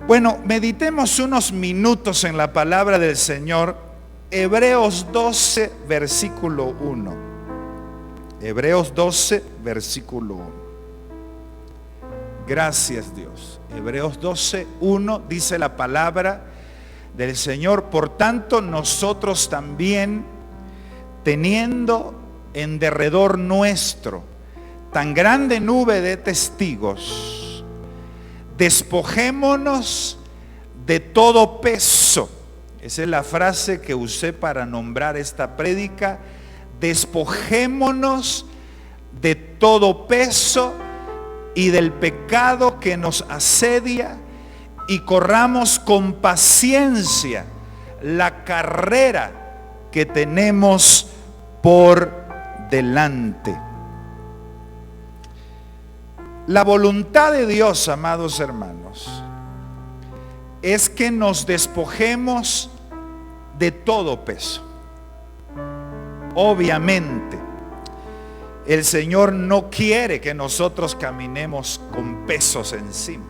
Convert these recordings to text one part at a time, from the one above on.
Bueno, meditemos unos minutos en la palabra del Señor. Hebreos 12, versículo 1. Hebreos 12, versículo 1. Gracias, Dios. Hebreos 12, 1 dice la palabra del Señor: por tanto, nosotros también, teniendo en derredor nuestro tan grande nube de testigos, despojémonos de todo peso. Esa es la frase que usé para nombrar esta prédica. Despojémonos de todo peso y del pecado que nos asedia, y corramos con paciencia la carrera que tenemos por delante. La voluntad de Dios, amados hermanos, es que nos despojemos de todo peso. Obviamente, el Señor no quiere que nosotros caminemos con pesos encima.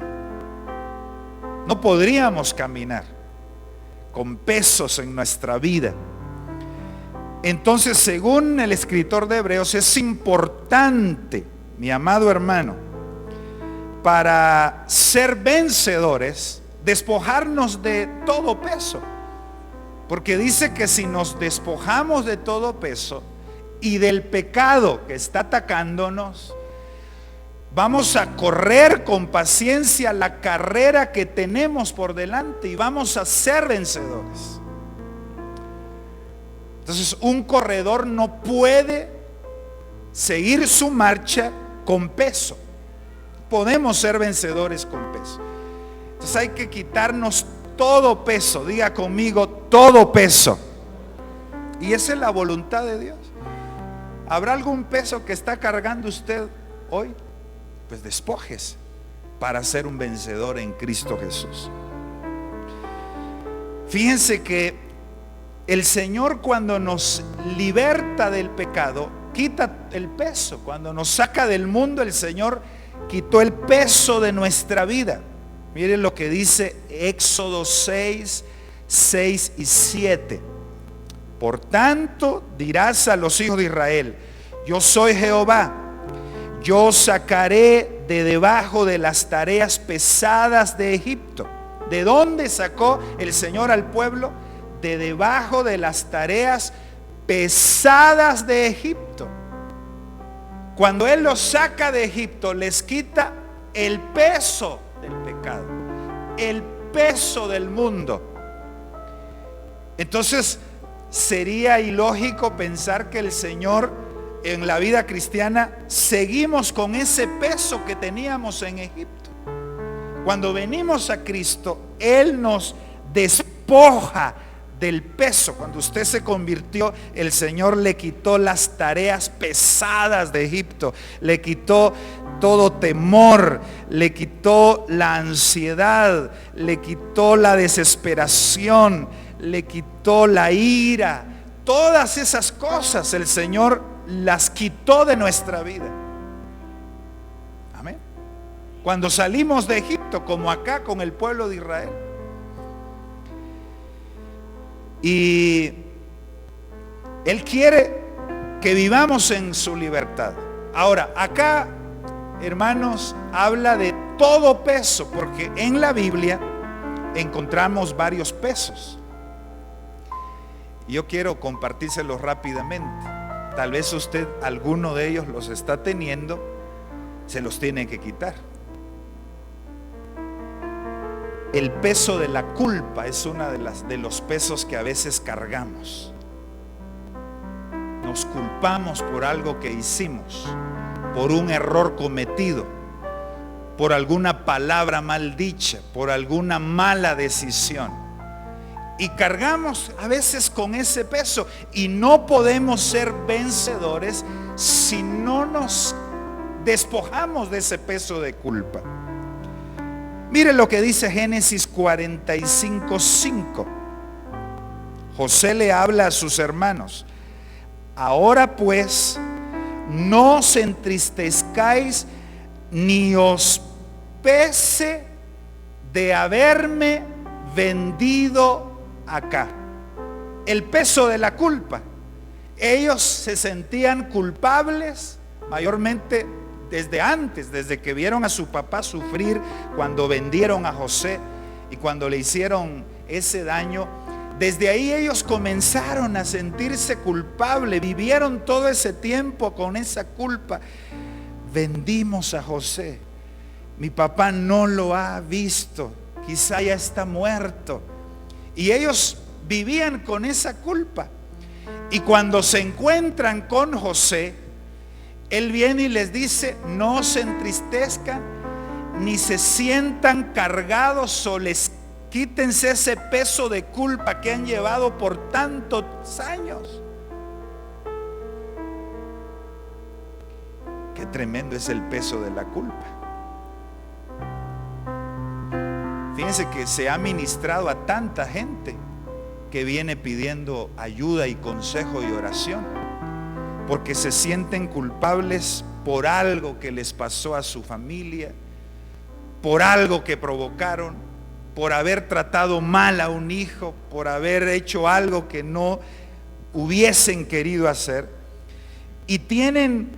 No podríamos caminar con pesos en nuestra vida. Entonces, según el escritor de Hebreos, es importante, mi amado hermano, para ser vencedores, despojarnos de todo peso. Porque dice que si nos despojamos de todo peso y del pecado que está atacándonos, vamos a correr con paciencia la carrera que tenemos por delante y vamos a ser vencedores. Entonces, un corredor no puede seguir su marcha con peso. Podemos ser vencedores con peso. Entonces hay que quitarnos todo peso. Diga conmigo, todo peso. Y esa es la voluntad de Dios. ¿Habrá algún peso que está cargando usted hoy? Pues despójese para ser un vencedor en Cristo Jesús. Fíjense que el Señor, cuando nos liberta del pecado, quita el peso. Cuando nos saca del mundo, el Señor quitó el peso de nuestra vida. Miren lo que dice Éxodo 6, 6 y 7. Por tanto, dirás a los hijos de Israel: yo soy Jehová, yo os sacaré de debajo de las tareas pesadas de Egipto. ¿De dónde sacó el Señor al pueblo? De debajo de las tareas pesadas de Egipto. Cuando Él los saca de Egipto, les quita el peso del pecado, el peso del mundo. Entonces, sería ilógico pensar que el Señor, en la vida cristiana, seguimos con ese peso que teníamos en Egipto. Cuando venimos a Cristo, Él nos despoja del peso. Cuando usted se convirtió, el Señor le quitó las tareas pesadas de Egipto, le quitó todo temor, le quitó la ansiedad, le quitó la desesperación, le quitó la ira. Todas esas cosas el Señor las quitó de nuestra vida. Amén. Cuando salimos de Egipto, como acá con el pueblo de Israel. Y Él quiere que vivamos en su libertad. Ahora, acá, hermanos, habla de todo peso, porque en la Biblia encontramos varios pesos. Y yo quiero compartírselos rápidamente. Tal vez usted, alguno de ellos los está teniendo, se los tiene que quitar. El peso de la culpa es uno de los pesos que a veces cargamos. Nos culpamos por algo que hicimos, por un error cometido, por alguna palabra mal dicha, por alguna mala decisión. Y cargamos a veces con ese peso y no podemos ser vencedores si no nos despojamos de ese peso de culpa. Mire lo que dice Génesis 45:5. José le habla a sus hermanos: ahora pues, no os entristezcáis ni os pese de haberme vendido acá. El peso de la culpa. Ellos se sentían culpables mayormente desde antes, desde que vieron a su papá sufrir cuando vendieron a José y cuando le hicieron ese daño. Desde ahí ellos comenzaron a sentirse culpables, vivieron todo ese tiempo con esa culpa. Vendimos a José, mi papá no lo ha visto, quizá ya está muerto. Y ellos vivían con esa culpa. Y cuando se encuentran con José, él viene y les dice: no se entristezcan ni se sientan cargados, o les quítense ese peso de culpa que han llevado por tantos años. Qué tremendo es el peso de la culpa. Fíjense que se ha ministrado a tanta gente que viene pidiendo ayuda y consejo y oración, porque se sienten culpables por algo que les pasó a su familia, por algo que provocaron, por haber tratado mal a un hijo, por haber hecho algo que no hubiesen querido hacer, y tienen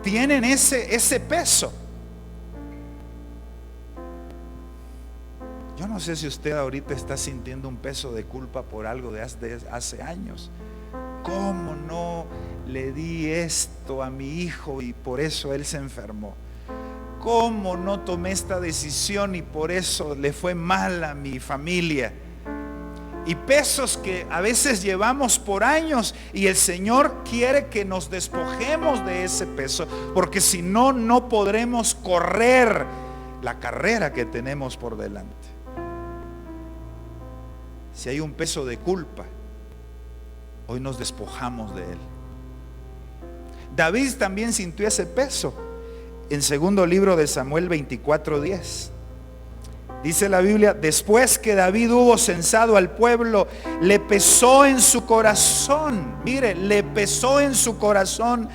ese peso. Yo no sé si usted ahorita está sintiendo un peso de culpa por algo de hace años. ¿Cómo no le di esto a mi hijo y por eso él se enfermó? ¿Cómo no tomé esta decisión y por eso le fue mal a mi familia? Y pesos que a veces llevamos por años, y el Señor quiere que nos despojemos de ese peso, porque si no, no podremos correr la carrera que tenemos por delante. Si hay un peso de culpa, hoy nos despojamos de él. David también sintió ese peso. En segundo libro de Samuel 24:10 dice la Biblia: después que David hubo censado al pueblo, le pesó en su corazón. Mire, le pesó en su corazón.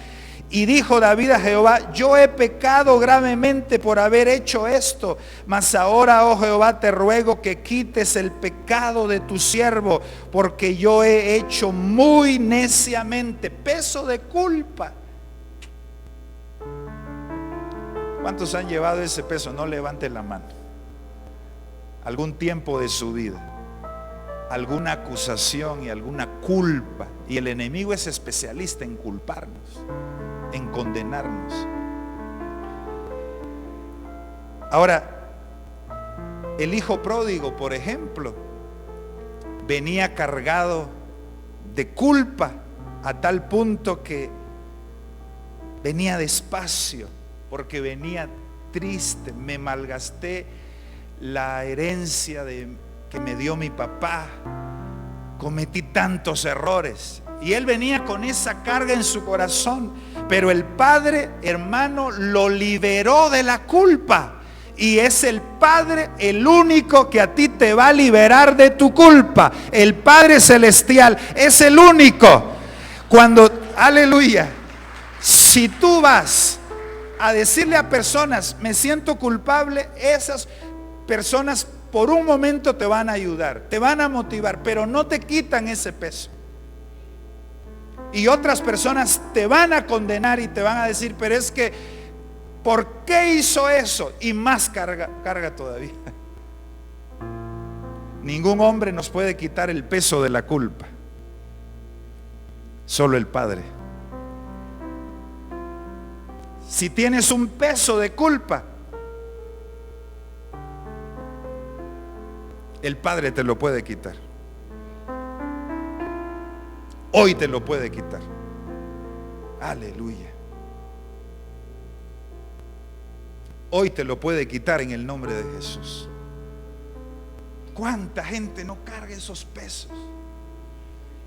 Y dijo David a Jehová: yo he pecado gravemente por haber hecho esto, mas ahora, oh Jehová, te ruego que quites el pecado de tu siervo, porque yo he hecho muy neciamente. Peso de culpa. ¿Cuántos han llevado ese peso? No levante la mano. Algún tiempo de su vida, alguna acusación y alguna culpa. Y el enemigo es especialista en culparnos, en condenarnos. Ahora, el hijo pródigo, por ejemplo, venía cargado de culpa a tal punto que venía despacio, porque venía triste. Me malgasté la herencia que me dio mi papá, cometí tantos errores. Y él venía con esa carga en su corazón, pero el Padre, hermano, lo liberó de la culpa. Y es el Padre el único que a ti te va a liberar de tu culpa. El Padre Celestial es el único. Cuando, aleluya, si tú vas a decirle a personas: me siento culpable, esas personas por un momento te van a ayudar, te van a motivar, pero no te quitan ese peso. Y otras personas te van a condenar y te van a decir: pero es que, ¿por qué hizo eso? Y más carga todavía. Ningún hombre nos puede quitar el peso de la culpa, solo el Padre. Si tienes un peso de culpa, el Padre te lo puede quitar. Hoy te lo puede quitar. Aleluya. Hoy te lo puede quitar en el nombre de Jesús. ¿Cuánta gente no carga esos pesos?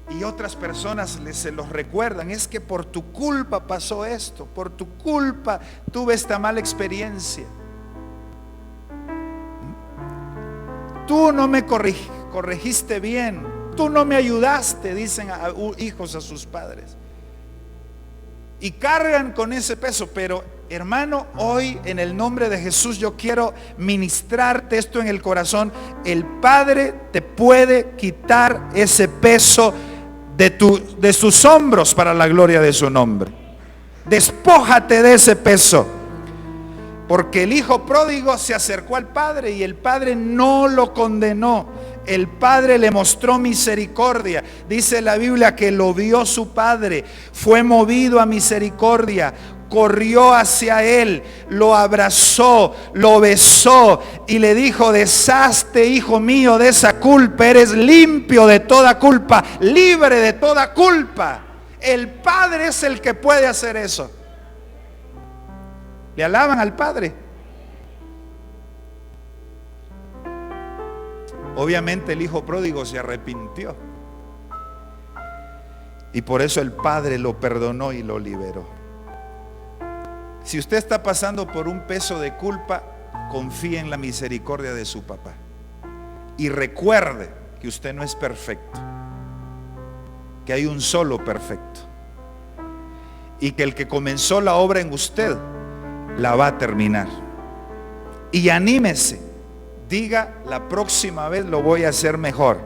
Y otras personas se los recuerdan: es que por tu culpa pasó esto, por tu culpa tuve esta mala experiencia. Tú no me corregiste bien, tú no me ayudaste, dicen hijos a sus padres. Y cargan con ese peso, pero Hermano, hoy en el nombre de Jesús yo quiero ministrarte esto en el corazón. El Padre te puede quitar ese peso de sus hombros para la gloria de su nombre. Despójate de ese peso. Porque el hijo pródigo se acercó al padre y el padre no lo condenó. El padre le mostró misericordia. Dice la Biblia que lo vio su padre, fue movido a misericordia, corrió hacia él, lo abrazó, lo besó y le dijo: deshazte, hijo mío, de esa culpa, eres limpio de toda culpa, libre de toda culpa. El padre es el que puede hacer eso. ¿Le alaban al Padre? Obviamente el hijo pródigo se arrepintió. Y por eso el Padre lo perdonó y lo liberó. Si usted está pasando por un peso de culpa, confíe en la misericordia de su papá. Y recuerde que usted no es perfecto. Que hay un solo perfecto. Y que el que comenzó la obra en usted la va a terminar. Y anímese, diga: la próxima vez lo voy a hacer mejor,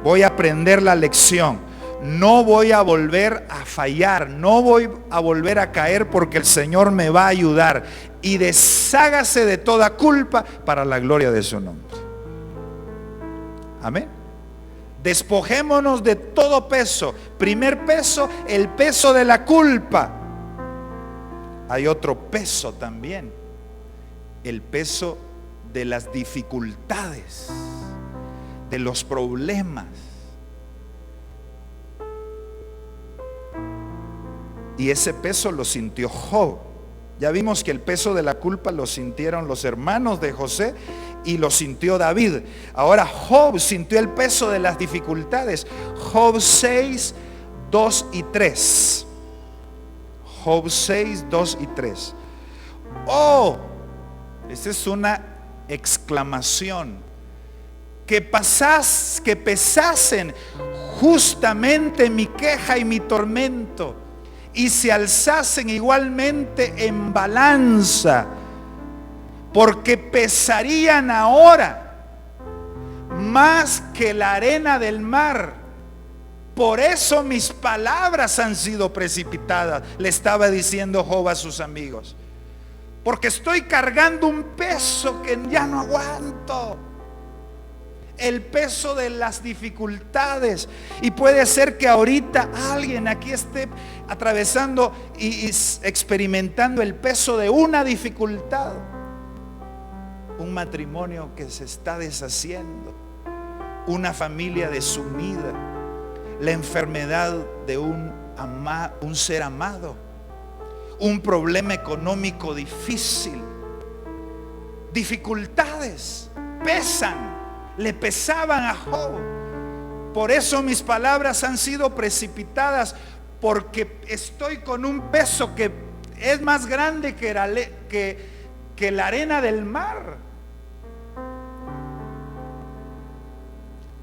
voy a aprender la lección, no voy a volver a fallar, no voy a volver a caer, porque el Señor me va a ayudar. Y deshágase de toda culpa para la gloria de su nombre. Amén. Despojémonos de todo peso. Primer peso, el peso de la culpa. Hay otro peso también, el peso de las dificultades, de los problemas. Y ese peso lo sintió Job. Ya vimos que el peso de la culpa lo sintieron los hermanos de José y lo sintió David. Ahora Job sintió el peso de las dificultades. Job 6, 2 y 3. Job 6, 2 y 3. Oh, esta es una exclamación. Que pesasen justamente mi queja y mi tormento, y se alzasen igualmente en balanza, porque pesarían ahora más que la arena del mar. Por eso mis palabras han sido precipitadas, le estaba diciendo Job a sus amigos. Porque estoy cargando un peso que ya no aguanto. El peso de las dificultades. Y puede ser que ahorita alguien aquí esté atravesando y experimentando el peso de una dificultad. Un matrimonio que se está deshaciendo, una familia desunida, la enfermedad de un ser amado, un problema económico difícil. Dificultades pesan, le pesaban a Job. Por eso mis palabras han sido precipitadas, porque estoy con un peso que es más grande que la arena del mar.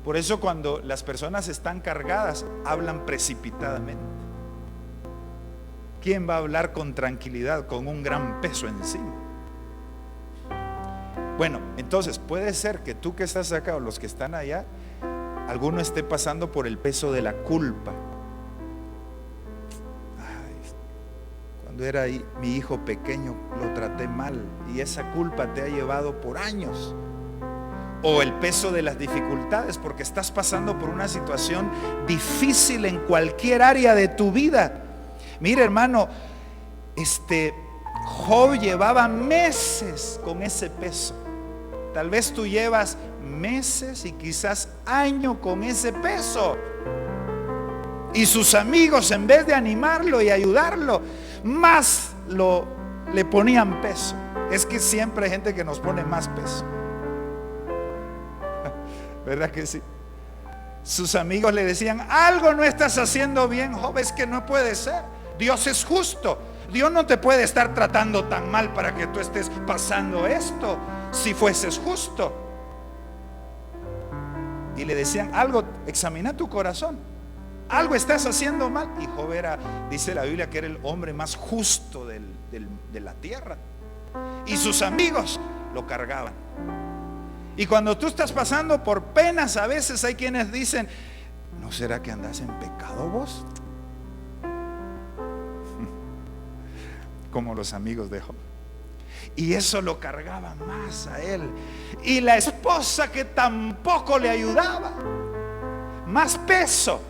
Por eso cuando las personas están cargadas, hablan precipitadamente. ¿Quién va a hablar con tranquilidad con un gran peso encima? Bueno, entonces puede ser que tú que estás acá o los que están allá, alguno esté pasando por el peso de la culpa. Ay, cuando era mi hijo pequeño lo traté mal y esa culpa te ha llevado por años. O el peso de las dificultades, porque estás pasando por una situación difícil en cualquier área de tu vida. Mira, hermano, Job llevaba meses con ese peso. Tal vez tú llevas meses y quizás años con ese peso. Y sus amigos, en vez de animarlo y ayudarlo, más le ponían peso. Es que siempre hay gente que nos pone más peso. ¿Verdad que sí? Sus amigos le decían: algo no estás haciendo bien, Job, es que no puede ser. Dios es justo. Dios no te puede estar tratando tan mal para que tú estés pasando esto, si fueses justo. Y le decían: algo, examina tu corazón. algo estás haciendo mal. Y Job era, dice la Biblia, que era el hombre más justo de la tierra. Y sus amigos lo cargaban. Y cuando tú estás pasando por penas, a veces hay quienes dicen: ¿no será que andas en pecado vos? Como los amigos de Job. Y eso lo cargaba más a él. Y la esposa, que tampoco le ayudaba, más peso.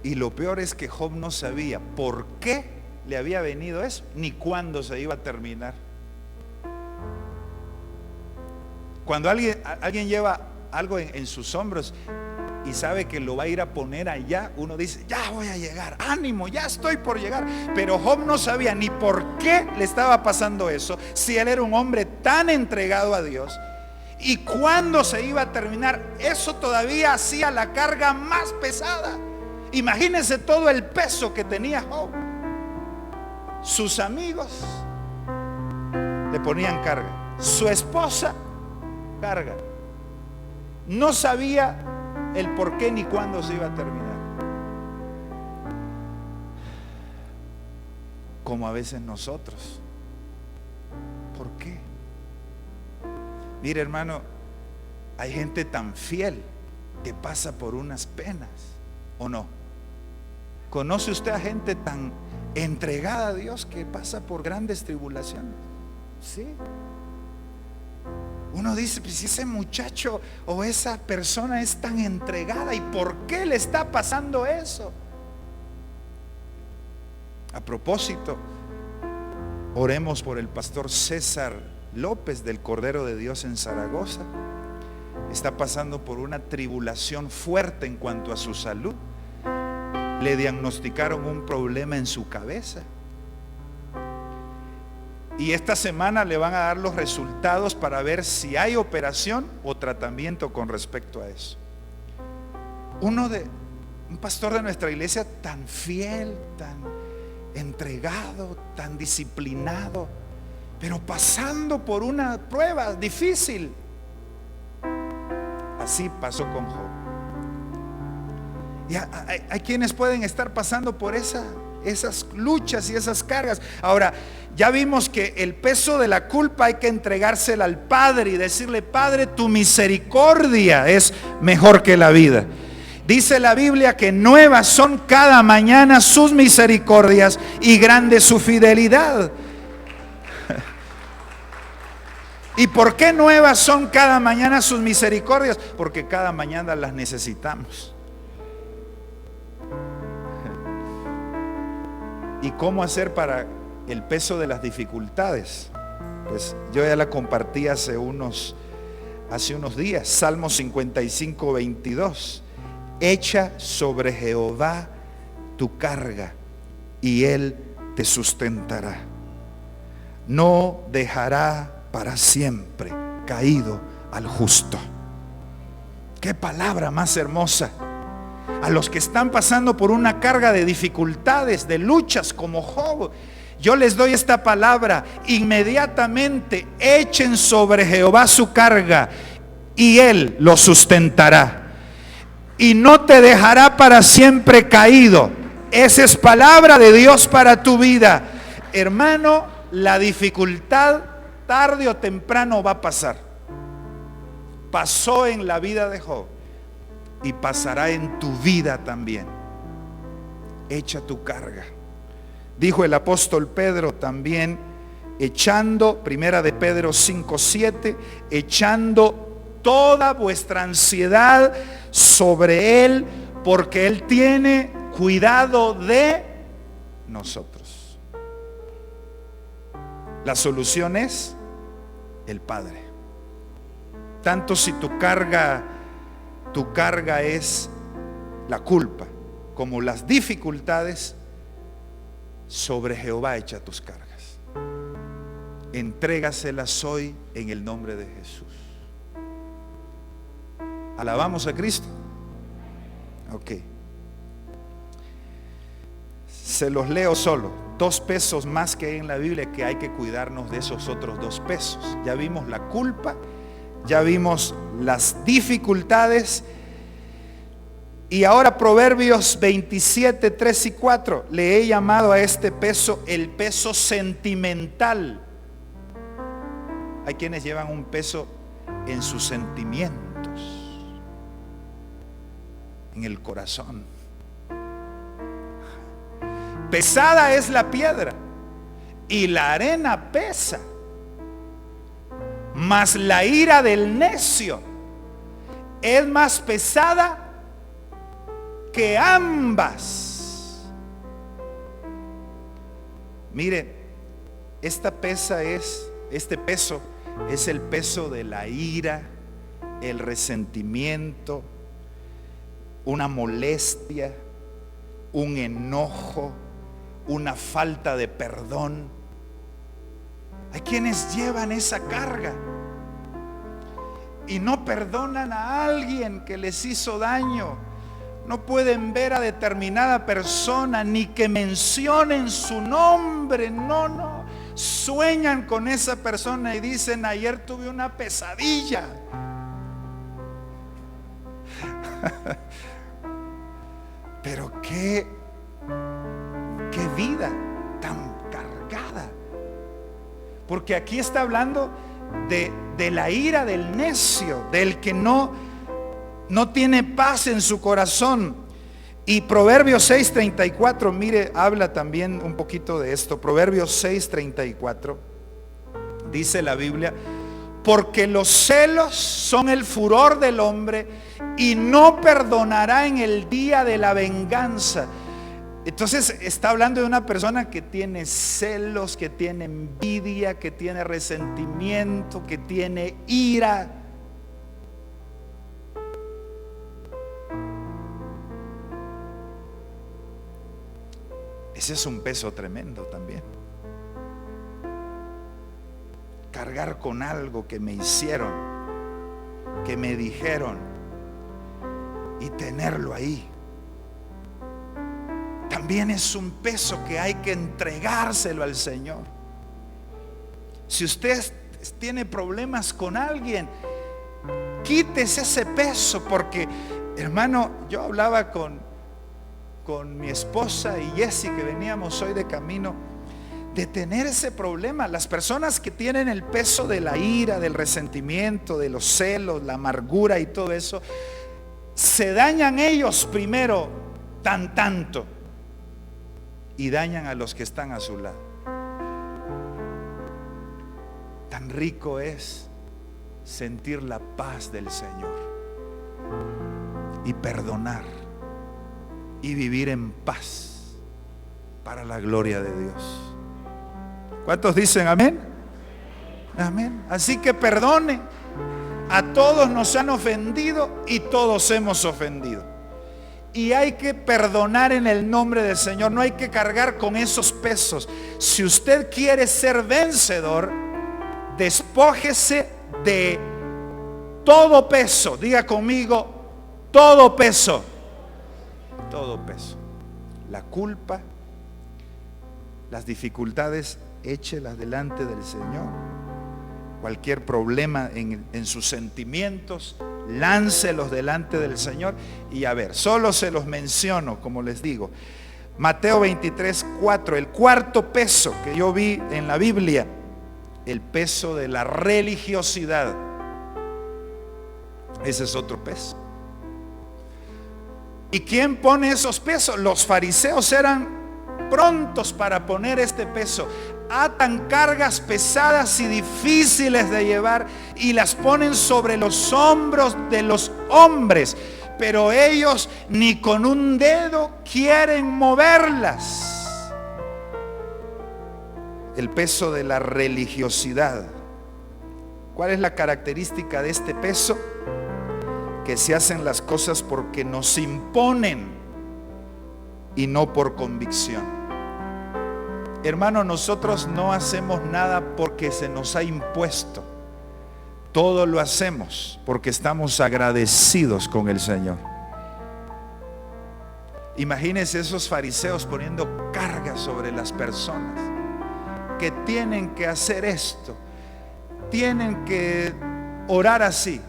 Y lo peor es que Job no sabía por qué le había venido eso, ni cuándo se iba a terminar. Cuando alguien lleva algo en sus hombros y sabe que lo va a ir a poner allá, uno dice: ya voy a llegar, ánimo, ya estoy por llegar. Pero Job no sabía ni por qué le estaba pasando eso, si él era un hombre tan entregado a Dios, y cuándo se iba a terminar. Eso todavía hacía la carga más pesada. Imagínense todo el peso que tenía Job. Sus amigos le ponían carga, su esposa carga. No sabía el por qué ni cuándo se iba a terminar. Como a veces nosotros. ¿Por qué? Mire, hermano, hay gente tan fiel que pasa por unas penas, ¿o no? ¿Conoce usted a gente tan entregada a Dios que pasa por grandes tribulaciones? Sí. Uno dice: pues si ese muchacho o esa persona es tan entregada, ¿y por qué le está pasando eso? A propósito, oremos por el pastor César López del Cordero de Dios en Zaragoza. Está pasando por una tribulación fuerte en cuanto a su salud. Le diagnosticaron un problema en su cabeza. Y esta semana le van a dar los resultados para ver si hay operación o tratamiento con respecto a eso. Un pastor de nuestra iglesia tan fiel, tan entregado, tan disciplinado, pero pasando por una prueba difícil. Así pasó con Job. Y hay quienes pueden estar pasando por esas luchas y esas cargas. Ahora, ya vimos que el peso de la culpa hay que entregársela al Padre y decirle: Padre, tu misericordia es mejor que la vida. Dice la Biblia que nuevas son cada mañana sus misericordias y grande su fidelidad. ¿Y por qué nuevas son cada mañana sus misericordias? Porque cada mañana las necesitamos. ¿Y cómo hacer para el peso de las dificultades? Pues yo ya la compartí hace unos días. Salmo 55, 22. Echa sobre Jehová tu carga y Él te sustentará. No dejará para siempre caído al justo. Qué palabra más hermosa. A los que están pasando por una carga de dificultades, de luchas como Job, yo les doy esta palabra: inmediatamente echen sobre Jehová su carga y Él lo sustentará y no te dejará para siempre caído. Esa es palabra de Dios para tu vida, hermano. La dificultad tarde o temprano va a pasar. Pasó en la vida de Job y pasará en tu vida también. Echa tu carga. Dijo el apóstol Pedro también, echando, primera de Pedro 5:7, echando toda vuestra ansiedad sobre Él, porque Él tiene cuidado de nosotros. La solución es el Padre. Tanto si tu carga es la culpa, como las dificultades, sobre Jehová echa tus cargas. Entrégaselas hoy en el nombre de Jesús. ¿Alabamos a Cristo? Ok. Se los leo solo. 2 pesos más que hay en la Biblia, que hay que cuidarnos de esos otros 2 pesos. Ya vimos la culpa, ya vimos las dificultades. Y ahora Proverbios 27, 3 y 4. Le he llamado a este peso el peso sentimental. Hay quienes llevan un peso en sus sentimientos, en el corazón. Pesada es la piedra y la arena pesa, mas la ira del necio es más pesada que ambas. Mire, este peso es el peso de la ira, el resentimiento, una molestia, un enojo, una falta de perdón. Hay quienes llevan esa carga y no perdonan a alguien que les hizo daño. No pueden ver a determinada persona ni que mencionen su nombre. No. Sueñan con esa persona y dicen: ayer tuve una pesadilla. Pero qué vida tan cargada. Porque aquí está hablando de la ira del necio, del que no tiene paz en su corazón. Y Proverbios 6:34, mire, habla también un poquito de esto. Proverbios 6:34 dice la Biblia: porque los celos son el furor del hombre y no perdonará en el día de la venganza. Entonces está hablando de una persona que tiene celos, que tiene envidia, que tiene resentimiento, que tiene ira. Ese es un peso tremendo también. Cargar con algo que me hicieron, que me dijeron, y tenerlo ahí. También es un peso que hay que entregárselo al Señor. Si usted tiene problemas con alguien, quítese ese peso, porque, hermano, yo hablaba con mi esposa y Jessy, que veníamos hoy de camino, de tener ese problema. Las personas que tienen el peso de la ira, del resentimiento, de los celos, la amargura y todo eso, se dañan ellos primero tanto y dañan a los que están a su lado. Tan rico es sentir la paz del Señor y perdonar y vivir en paz para la gloria de Dios. ¿Cuántos dicen amén? Amén. Así que perdone. A todos nos han ofendido y todos hemos ofendido. Y hay que perdonar en el nombre del Señor. No hay que cargar con esos pesos. Si usted quiere ser vencedor, despójese de todo peso. Diga conmigo: todo peso. Todo peso. La culpa, las dificultades, échelas delante del Señor. Cualquier problema en sus sentimientos, láncelos delante del Señor. Y a ver, solo se los menciono, como les digo. Mateo 23:4, el cuarto peso que yo vi en la Biblia, el peso de la religiosidad. Ese es otro peso. ¿Y quién pone esos pesos? Los fariseos eran prontos para poner este peso. Atan cargas pesadas y difíciles de llevar y las ponen sobre los hombros de los hombres, pero ellos ni con un dedo quieren moverlas. El peso de la religiosidad. ¿Cuál es la característica de este peso? Que se hacen las cosas porque nos imponen y no por convicción. Hermano, nosotros no hacemos nada porque se nos ha impuesto. Todo lo hacemos porque estamos agradecidos con el Señor. Imagínense esos fariseos poniendo cargas sobre las personas que tienen que hacer esto, tienen que orar así.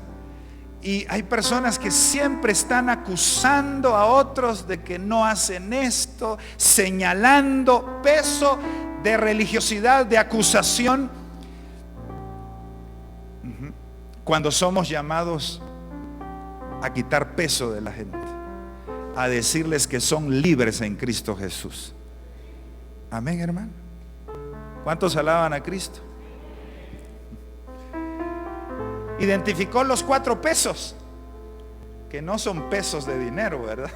Y hay personas que siempre están acusando a otros de que no hacen esto, señalando, peso de religiosidad, de acusación, cuando somos llamados a quitar peso de la gente, a decirles que son libres en Cristo Jesús. Amén, hermano. ¿Cuántos alaban a Cristo? Identificó los 4 pesos, que no son pesos de dinero, ¿verdad?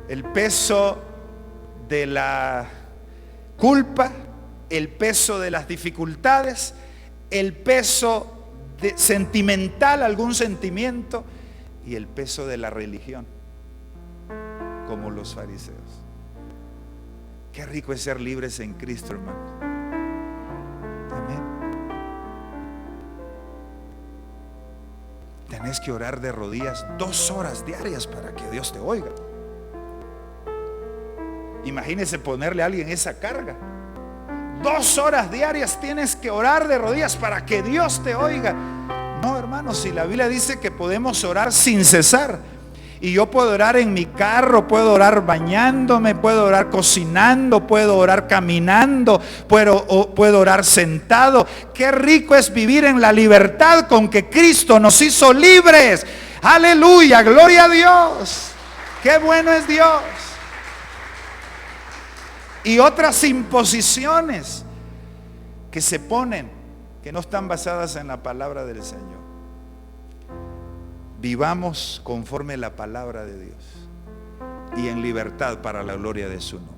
El peso de la culpa, el peso de las dificultades, el peso sentimental, algún sentimiento, y el peso de la religión, como los fariseos. Qué rico es ser libres en Cristo, hermano. Amén. Tenés que orar de rodillas 2 horas diarias para que Dios te oiga. Imagínese ponerle a alguien esa carga. 2 horas diarias tienes que orar de rodillas para que Dios te oiga. No, hermanos, si la Biblia dice que podemos orar sin cesar. Y yo puedo orar en mi carro, puedo orar bañándome, puedo orar cocinando, puedo orar caminando, puedo orar sentado. Qué rico es vivir en la libertad con que Cristo nos hizo libres. Aleluya, gloria a Dios. Qué bueno es Dios. Y otras imposiciones que se ponen, que no están basadas en la palabra del Señor. Vivamos conforme la palabra de Dios y en libertad para la gloria de su nombre.